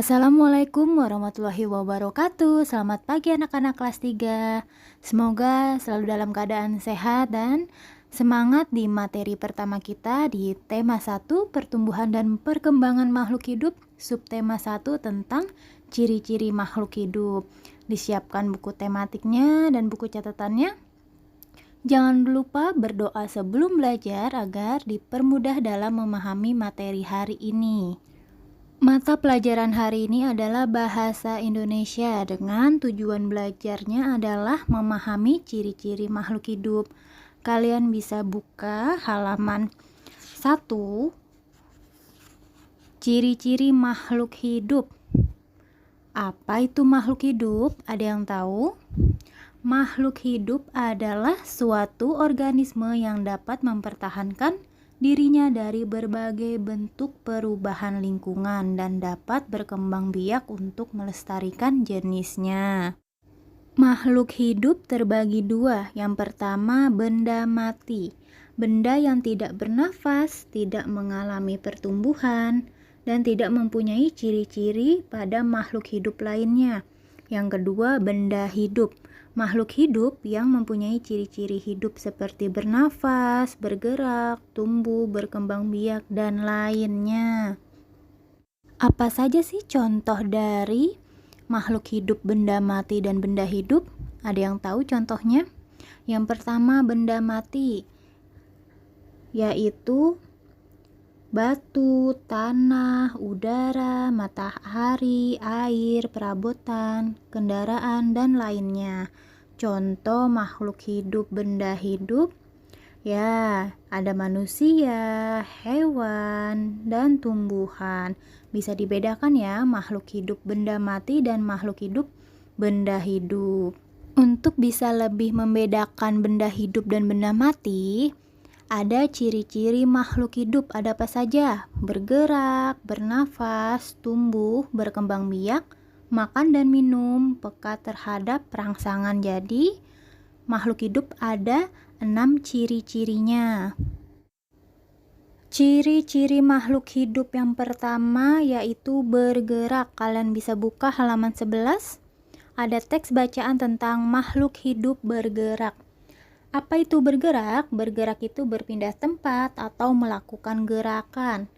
Assalamualaikum warahmatullahi wabarakatuh. Selamat pagi anak-anak kelas 3. Semoga selalu dalam keadaan sehat dan semangat di materi pertama kita di tema 1 pertumbuhan dan perkembangan makhluk hidup, subtema 1 tentang ciri-ciri makhluk hidup. Disiapkan buku tematiknya dan buku catatannya. Jangan lupa berdoa sebelum belajar agar dipermudah dalam memahami materi hari ini. Mata pelajaran hari ini adalah bahasa Indonesia dengan tujuan belajarnya adalah memahami ciri-ciri makhluk hidup. Kalian bisa buka halaman 1, ciri-ciri makhluk hidup. Apa itu makhluk hidup? Ada yang tahu? Makhluk hidup adalah suatu organisme yang dapat mempertahankan dirinya dari berbagai bentuk perubahan lingkungan dan dapat berkembang biak untuk melestarikan jenisnya. Makhluk hidup terbagi dua. Yang pertama, benda mati. Benda yang tidak bernafas, tidak mengalami pertumbuhan, dan tidak mempunyai ciri-ciri pada makhluk hidup lainnya. Yang kedua, benda hidup. Makhluk hidup yang mempunyai ciri-ciri hidup seperti bernafas, bergerak, tumbuh, berkembang biak, dan lainnya. Apa saja sih contoh dari makhluk hidup, benda mati, dan benda hidup? Ada yang tahu contohnya? Yang pertama, benda mati, yaitu batu, tanah, udara, matahari, air, perabotan, kendaraan, dan lainnya. Contoh makhluk hidup, benda hidup, ya ada manusia, hewan, dan tumbuhan. Bisa dibedakan ya makhluk hidup, benda mati, dan makhluk hidup, benda hidup. Untuk bisa lebih membedakan benda hidup dan benda mati, ada ciri-ciri makhluk hidup. Ada apa saja? Bergerak, bernafas, tumbuh, berkembang biak, makan dan minum, peka terhadap rangsangan. Jadi, makhluk hidup ada 6 ciri-cirinya. Ciri-ciri makhluk hidup yang pertama yaitu bergerak. Kalian bisa buka halaman 11. Ada teks bacaan tentang makhluk hidup bergerak. Apa itu bergerak? Bergerak itu berpindah tempat atau melakukan gerakan.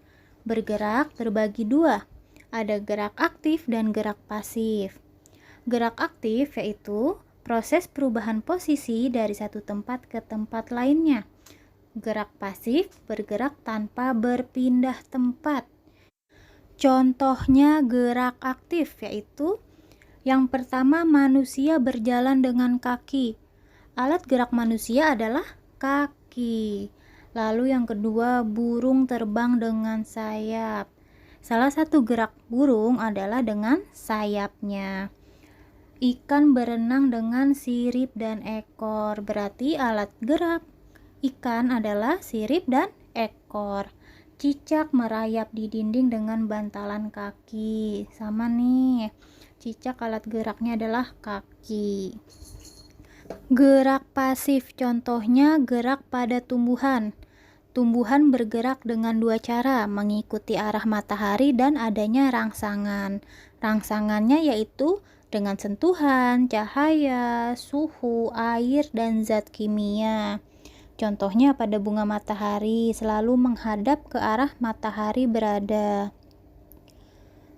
Bergerak terbagi dua, ada gerak aktif dan gerak pasif. Gerak aktif yaitu proses perubahan posisi dari satu tempat ke tempat lainnya. Gerak pasif bergerak tanpa berpindah tempat. Contohnya gerak aktif yaitu yang pertama, manusia berjalan dengan kaki. Alat gerak manusia adalah kaki. Lalu yang kedua, burung terbang dengan sayap. Salah satu gerak burung adalah dengan sayapnya. Ikan berenang dengan sirip dan ekor. Berarti alat gerak ikan adalah sirip dan ekor. Cicak merayap di dinding dengan bantalan kaki. Sama nih. Cicak alat geraknya adalah kaki. Gerak pasif contohnya gerak pada tumbuhan. Tumbuhan bergerak dengan dua cara, mengikuti arah matahari dan adanya rangsangan. Rangsangannya yaitu dengan sentuhan, cahaya, suhu, air, dan zat kimia. Contohnya pada bunga matahari selalu menghadap ke arah matahari berada.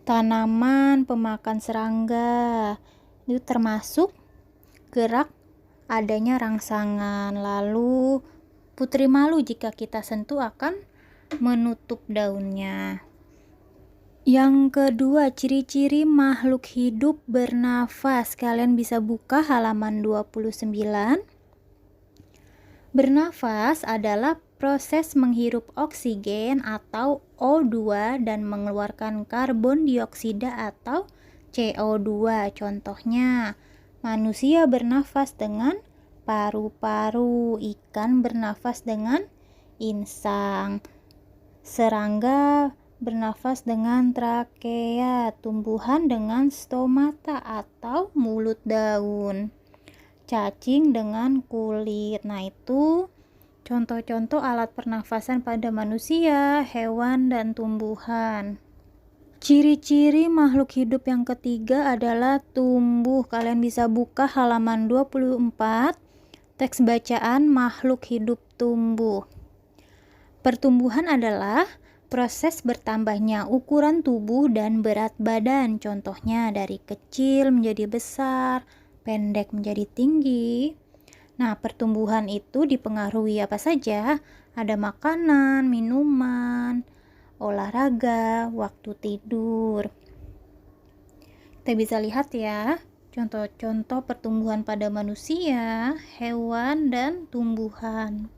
Tanaman pemakan serangga itu termasuk gerak adanya rangsangan. Lalu putri malu jika kita sentuh akan menutup daunnya. Yang kedua, ciri-ciri makhluk hidup bernafas. Kalian bisa buka halaman 29. Bernafas adalah proses menghirup oksigen atau O2 dan mengeluarkan karbon dioksida atau CO2. Contohnya, manusia bernafas dengan paru-paru, ikan bernafas dengan insang, serangga bernafas dengan trakea, tumbuhan dengan stomata atau mulut daun, cacing dengan kulit. Nah, itu contoh-contoh alat pernafasan pada manusia, hewan, dan tumbuhan. Ciri-ciri makhluk hidup yang ketiga adalah tumbuh. Kalian bisa buka halaman 24, teks bacaan makhluk hidup tumbuh. Pertumbuhan adalah proses bertambahnya ukuran tubuh dan berat badan. Contohnya dari kecil menjadi besar, pendek menjadi tinggi. Nah, pertumbuhan itu dipengaruhi apa saja? Ada makanan, minuman, olahraga, waktu tidur. Kita bisa lihat ya, contoh-contoh pertumbuhan pada manusia, hewan, dan tumbuhan.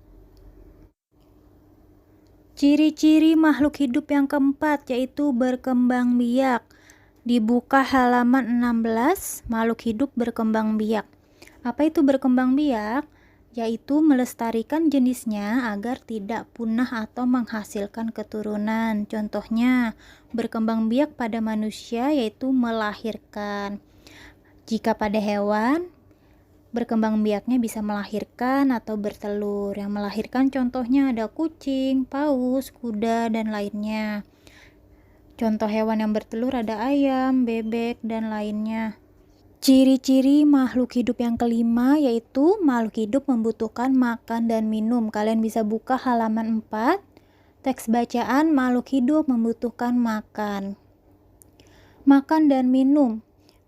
Ciri-ciri makhluk hidup yang keempat yaitu berkembang biak. Dibuka halaman 16, makhluk hidup berkembang biak. Apa itu berkembang biak? Yaitu melestarikan jenisnya agar tidak punah atau menghasilkan keturunan. Contohnya, berkembang biak pada manusia yaitu melahirkan. Jika pada hewan, berkembang biaknya bisa melahirkan atau bertelur. Yang melahirkan contohnya ada kucing, paus, kuda, dan lainnya. Contoh hewan yang bertelur ada ayam, bebek, dan lainnya. Ciri-ciri makhluk hidup yang kelima yaitu makhluk hidup membutuhkan makan dan minum. Kalian bisa buka halaman 4, teks bacaan makhluk hidup membutuhkan makan. Makan dan minum.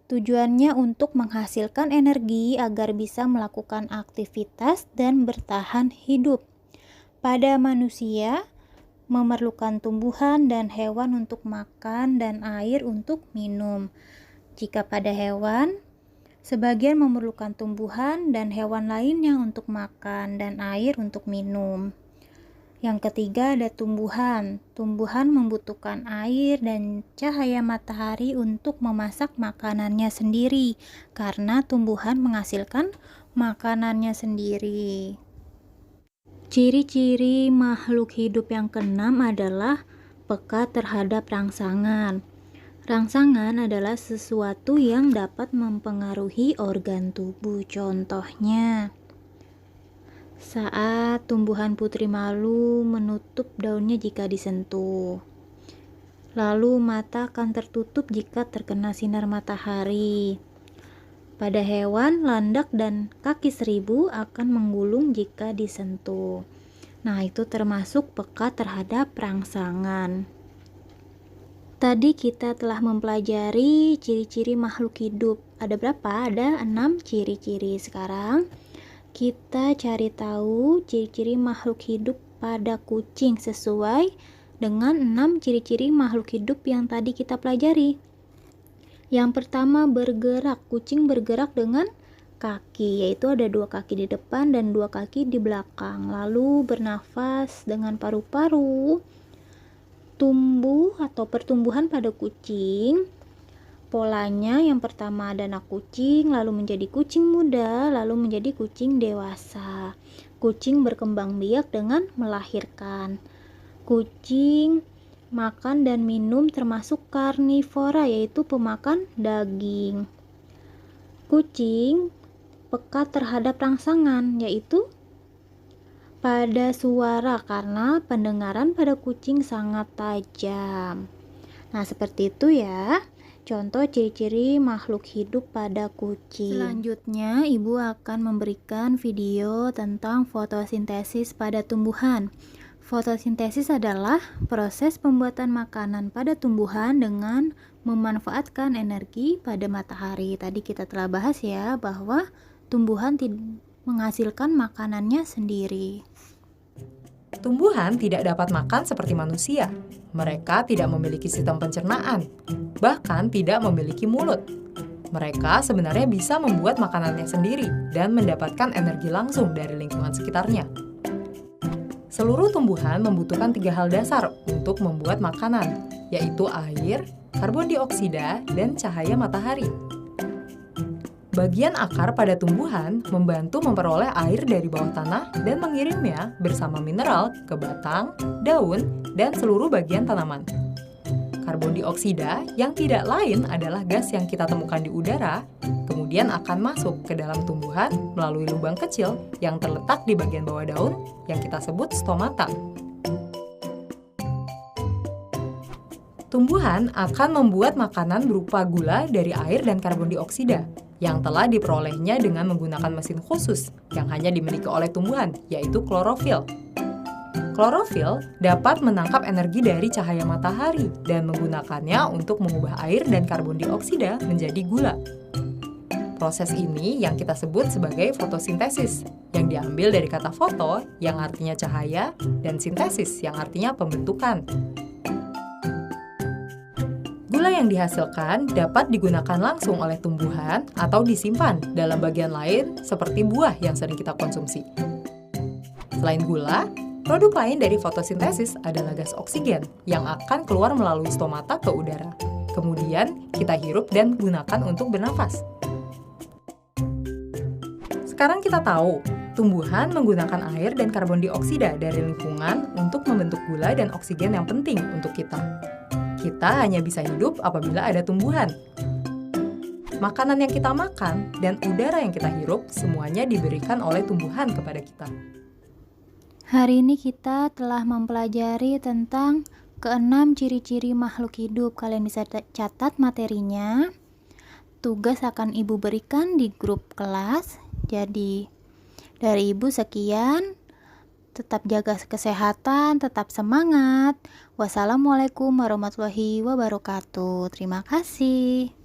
Tujuannya untuk menghasilkan energi agar bisa melakukan aktivitas dan bertahan hidup. Pada manusia, memerlukan tumbuhan dan hewan untuk makan dan air untuk minum. Jika pada hewan, sebagian memerlukan tumbuhan dan hewan lainnya untuk makan dan air untuk minum. Yang ketiga ada tumbuhan. Tumbuhan membutuhkan air dan cahaya matahari untuk memasak makanannya sendiri, karena tumbuhan menghasilkan makanannya sendiri. Ciri-ciri makhluk hidup yang keenam adalah peka terhadap rangsangan. Rangsangan adalah sesuatu yang dapat mempengaruhi organ tubuh. Contohnya, saat tumbuhan putri malu menutup daunnya jika disentuh. Lalu mata akan tertutup jika terkena sinar matahari. Pada hewan, landak dan kaki seribu akan menggulung jika disentuh. Nah, itu termasuk peka terhadap rangsangan. Tadi kita telah mempelajari ciri-ciri makhluk hidup. Ada berapa? Ada 6 ciri-ciri. Sekarang kita cari tahu ciri-ciri makhluk hidup pada kucing sesuai dengan 6 ciri-ciri makhluk hidup yang tadi kita pelajari. Yang pertama, bergerak. Kucing bergerak dengan kaki, yaitu ada 2 kaki di depan dan 2 kaki di belakang. Lalu bernafas dengan paru-paru. Tumbuh atau pertumbuhan pada kucing, polanya yang pertama ada anak kucing, lalu menjadi kucing muda, lalu menjadi kucing dewasa. Kucing berkembang biak dengan melahirkan. Kucing makan dan minum termasuk karnivora, yaitu pemakan daging. Kucing peka terhadap rangsangan, yaitu pada suara, karena pendengaran pada kucing sangat tajam. Nah, seperti itu ya contoh ciri-ciri makhluk hidup pada kucing. Selanjutnya, Ibu akan memberikan video tentang fotosintesis pada tumbuhan. Fotosintesis adalah proses pembuatan makanan pada tumbuhan dengan memanfaatkan energi pada matahari. Tadi kita telah bahas ya bahwa tumbuhan menghasilkan makanannya sendiri. Tumbuhan tidak dapat makan seperti manusia. Mereka tidak memiliki sistem pencernaan, bahkan tidak memiliki mulut. Mereka sebenarnya bisa membuat makanannya sendiri dan mendapatkan energi langsung dari lingkungan sekitarnya. Seluruh tumbuhan membutuhkan 3 hal dasar untuk membuat makanan, yaitu air, karbon dioksida, dan cahaya matahari. Bagian akar pada tumbuhan membantu memperoleh air dari bawah tanah dan mengirimnya bersama mineral ke batang, daun, dan seluruh bagian tanaman. Karbon dioksida yang tidak lain adalah gas yang kita temukan di udara, kemudian akan masuk ke dalam tumbuhan melalui lubang kecil yang terletak di bagian bawah daun yang kita sebut stomata. Tumbuhan akan membuat makanan berupa gula dari air dan karbon dioksida yang telah diperolehnya dengan menggunakan mesin khusus yang hanya dimiliki oleh tumbuhan, yaitu klorofil. Klorofil dapat menangkap energi dari cahaya matahari dan menggunakannya untuk mengubah air dan karbon dioksida menjadi gula. Proses ini yang kita sebut sebagai fotosintesis, yang diambil dari kata foto yang artinya cahaya dan sintesis yang artinya pembentukan. Gula yang dihasilkan dapat digunakan langsung oleh tumbuhan atau disimpan dalam bagian lain seperti buah yang sering kita konsumsi. Selain gula, produk lain dari fotosintesis adalah gas oksigen yang akan keluar melalui stomata ke udara. Kemudian kita hirup dan gunakan untuk bernafas. Sekarang kita tahu, tumbuhan menggunakan air dan karbon dioksida dari lingkungan untuk membentuk gula dan oksigen yang penting untuk kita. Kita hanya bisa hidup apabila ada tumbuhan. Makanan yang kita makan dan udara yang kita hirup semuanya diberikan oleh tumbuhan kepada kita. Hari ini kita telah mempelajari tentang keenam ciri-ciri makhluk hidup. Kalian bisa catat materinya. Tugas akan Ibu berikan di grup kelas. Jadi, dari Ibu sekian. Tetap jaga kesehatan, tetap semangat. Wassalamualaikum warahmatullahi wabarakatuh. Terima kasih.